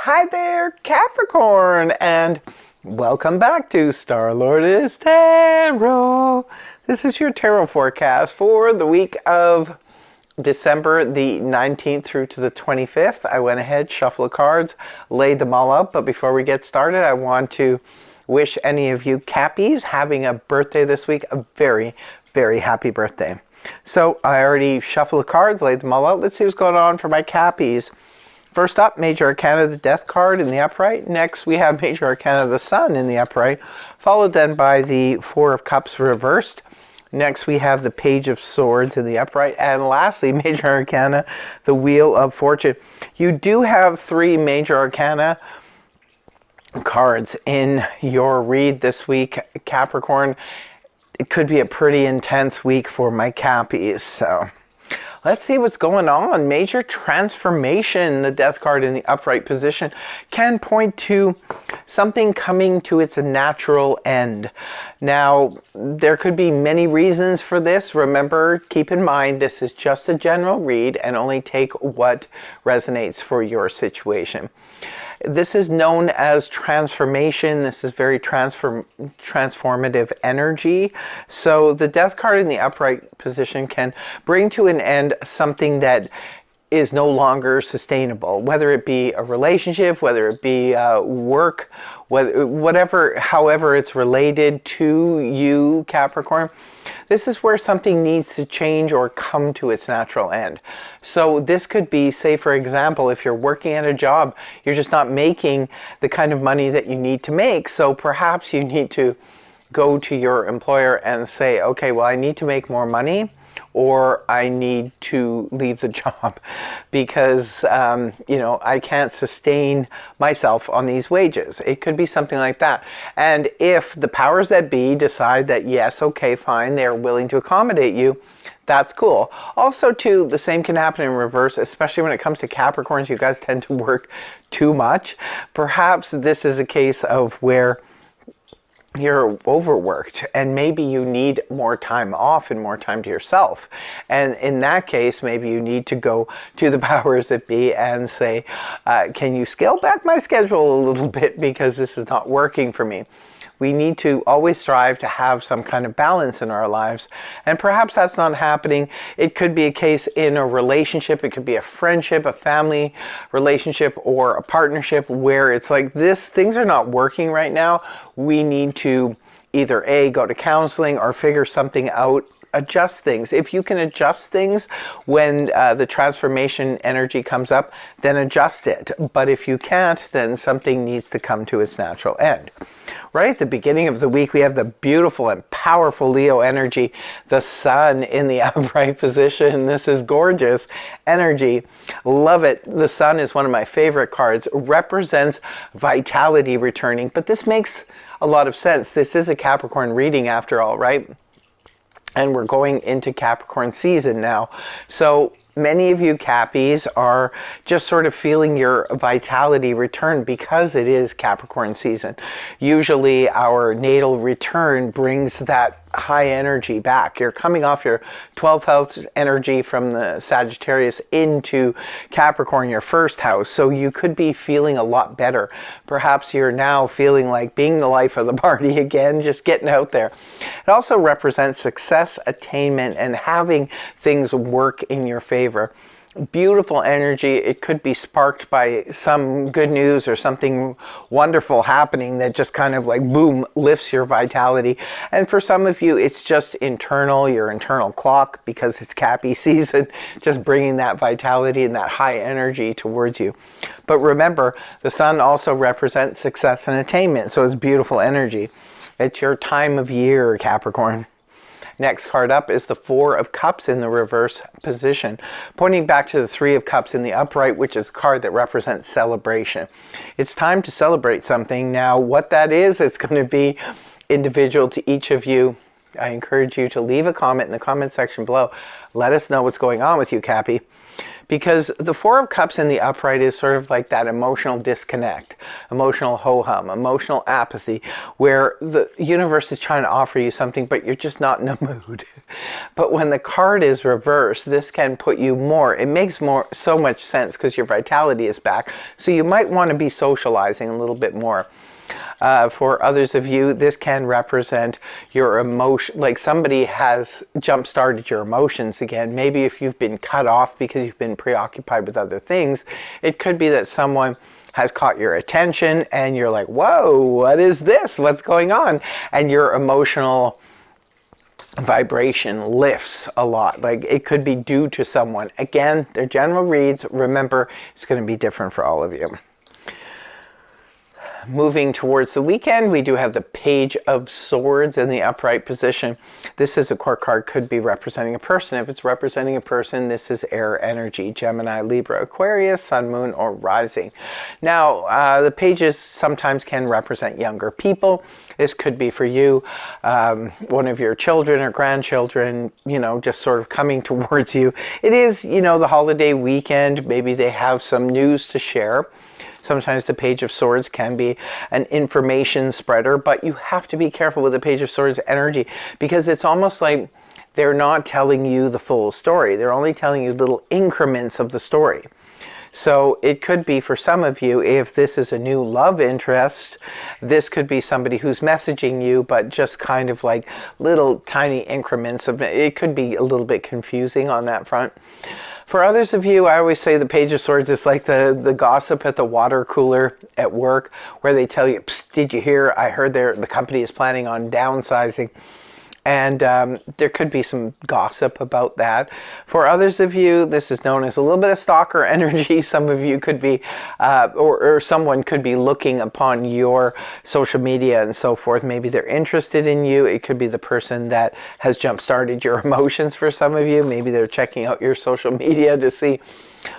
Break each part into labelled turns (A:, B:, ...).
A: Hi there, Capricorn, and welcome back to Star-Lord's Tarot. This is your tarot forecast for the week of December the 19th through to the 25th. I went ahead, shuffled the cards, laid them all out, but before we get started, I want to wish any of you Cappies having a birthday this week a very, very happy birthday. So I already shuffled the cards, laid them all out. Let's see what's going on for my Cappies. First up, Major Arcana, the Death card in the upright. Next, we have Major Arcana, the Sun in the upright, followed then by the Four of Cups reversed. Next, we have the Page of Swords in the upright. And lastly, Major Arcana, the Wheel of Fortune. You do have three Major Arcana cards in your read this week, Capricorn. It could be a pretty intense week for my Cappies, so let's see what's going on. Major transformation, the Death card in the upright position, can point to something coming to its natural end. Now, there could be many reasons for this. Remember, keep in mind, this is just a general read and only take what resonates for your situation. This is known as transformation. This is very transformative energy. So the Death card in the upright position can bring to an end something that is no longer sustainable, whether it be a relationship, whether it be work, however it's related to you, Capricorn. This is where something needs to change or come to its natural end. So this could be, say for example, if you're working at a job, you're just not making the kind of money that you need to make. So perhaps you need to go to your employer and say, okay, well, I need to make more money, or I need to leave the job because, I can't sustain myself on these wages. It could be something like that. And if the powers that be decide that, yes, okay, fine, they're willing to accommodate you, that's cool. Also, too, the same can happen in reverse, especially when it comes to Capricorns. You guys tend to work too much. Perhaps this is a case of where you're overworked and maybe you need more time off and more time to yourself. And in that case, maybe you need to go to the powers that be and say, can you scale back my schedule a little bit because this is not working for me. We need to always strive to have some kind of balance in our lives. And perhaps that's not happening. It could be a case in a relationship. It could be a friendship, a family relationship, or a partnership where it's like this, things are not working right now. We need to either A, go to counseling or figure something out, adjust things. If you can adjust things when the transformation energy comes up, then adjust it. But if you can't, then something needs to come to its natural end. Right at the beginning of the week, we have the beautiful and powerful Leo energy, the Sun in the upright position. This is gorgeous energy. Love it. The Sun is one of my favorite cards. Represents vitality returning. But this makes a lot of sense. This is a Capricorn reading after all, right? And we're going into Capricorn season now. So many of you Cappies are just sort of feeling your vitality return because it is Capricorn season. Usually our natal return brings that high energy back. You're coming off your 12th house energy from the Sagittarius into Capricorn, your first house. So you could be feeling a lot better. Perhaps you're now feeling like being the life of the party again, just getting out there. It also represents success, attainment, and having things work in your favor. Beautiful energy. It could be sparked by some good news or something wonderful happening that just kind of like boom lifts your vitality. And for some of you, it's just internal, your internal clock, because it's Cappy season, just bringing that vitality and that high energy towards you. But remember, the Sun also represents success and attainment, so it's beautiful energy. It's your time of year, Capricorn. Next card up is the Four of Cups in the reverse position, pointing back to the Three of Cups in the upright, which is a card that represents celebration. It's time to celebrate something. Now, what that is, it's going to be individual to each of you. I encourage you to leave a comment in the comment section below. Let us know what's going on with you, Cappy. because the Four of Cups in the upright is sort of like that emotional disconnect, emotional ho-hum, emotional apathy, where the universe is trying to offer you something, but you're just not in the mood. But when the card is reversed, this can put you more, it makes so much sense because your vitality is back. So you might want to be socializing a little bit more. For others of you, this can represent your emotion, like somebody has jump-started your emotions again. Maybe if you've been cut off because you've been preoccupied with other things, it could be that someone has caught your attention and you're like, whoa, what is this? What's going on? And your emotional vibration lifts a lot. Like it could be due to someone. Again, they're general reads. Remember, it's going to be different for all of you. Moving towards the weekend, we do have the Page of Swords in the upright position. This is a court card, could be representing a person. If it's representing a person, this is air energy, Gemini, Libra, Aquarius, Sun, Moon, or Rising. Now, the pages sometimes can represent younger people. This could be for you, one of your children or grandchildren, you know, just sort of coming towards you. It is, you know, the holiday weekend. Maybe they have some news to share. Sometimes the Page of Swords can be an information spreader, but you have to be careful with the Page of Swords energy because it's almost like they're not telling you the full story. They're only telling you little increments of the story. So it could be for some of you, if this is a new love interest, this could be somebody who's messaging you, but just kind of like little tiny increments of it. It could be a little bit confusing on that front. For others of you, I always say the Page of Swords is like the gossip at the water cooler at work, where they tell you, psst, did you hear? I heard the company is planning on downsizing. And there could be some gossip about that. For others of you, this is known as a little bit of stalker energy. Some of you could be, or someone could be looking upon your social media and so forth. Maybe they're interested in you. It could be the person that has jump-started your emotions for some of you. Maybe they're checking out your social media to see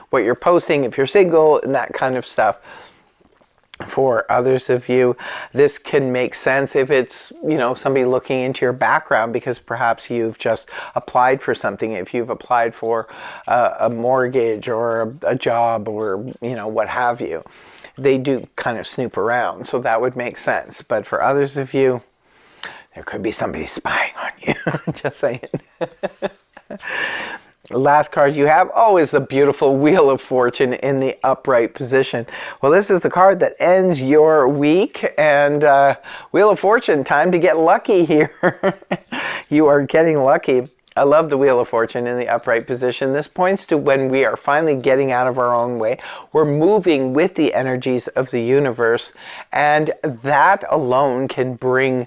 A: what you're posting, if you're single, and that kind of stuff. For others of you, this can make sense if it's, you know, somebody looking into your background because perhaps you've just applied for something. If you've applied for a mortgage or a job or, you know, what have you, they do kind of snoop around. So that would make sense. But for others of you, there could be somebody spying on you. Just saying. The last card you have, is the beautiful Wheel of Fortune in the upright position. Well, this is the card that ends your week, and Wheel of Fortune, time to get lucky here. You are getting lucky. I love the Wheel of Fortune in the upright position. This points to when we are finally getting out of our own way. We're moving with the energies of the universe, and that alone can bring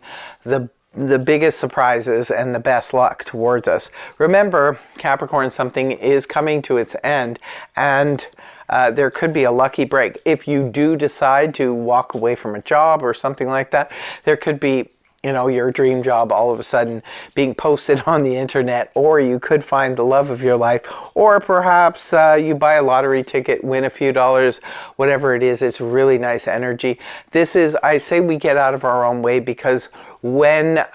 A: the biggest surprises and the best luck towards us. Remember, Capricorn, something is coming to its end, and there could be a lucky break. If you do decide to walk away from a job or something like that, there could be, you know, your dream job all of a sudden being posted on the internet, or you could find the love of your life, or perhaps you buy a lottery ticket, win a few dollars, whatever it is. It's really nice energy. This is, I say we get out of our own way because when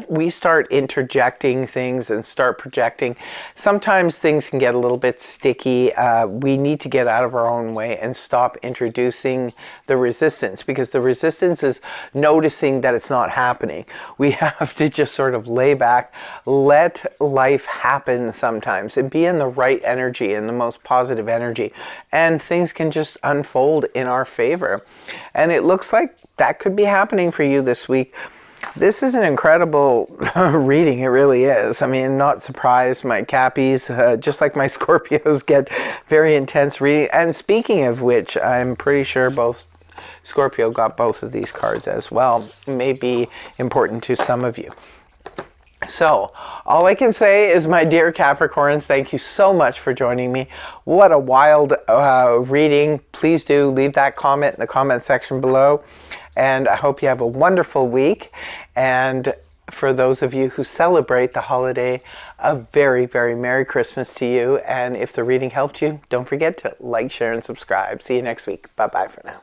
A: we start interjecting things and start projecting, sometimes things can get a little bit sticky. We need to get out of our own way and stop introducing the resistance, because the resistance is noticing that it's not happening. We have to just sort of lay back, let life happen sometimes, and be in the right energy, in the most positive energy, and things can just unfold in our favor. And it looks like that could be happening for you this week. This is an incredible reading, it really is. I mean, not surprised, my Cappies, just like my Scorpios, get very intense reading. And speaking of which, I'm pretty sure both Scorpio got both of these cards as well. May be important to some of you. So, all I can say is, my dear Capricorns, thank you so much for joining me. What a wild reading. Please do leave that comment in the comment section below. And I hope you have a wonderful week. And for those of you who celebrate the holiday, a very, very Merry Christmas to you. And if the reading helped you, don't forget to like, share, and subscribe. See you next week. Bye-bye for now.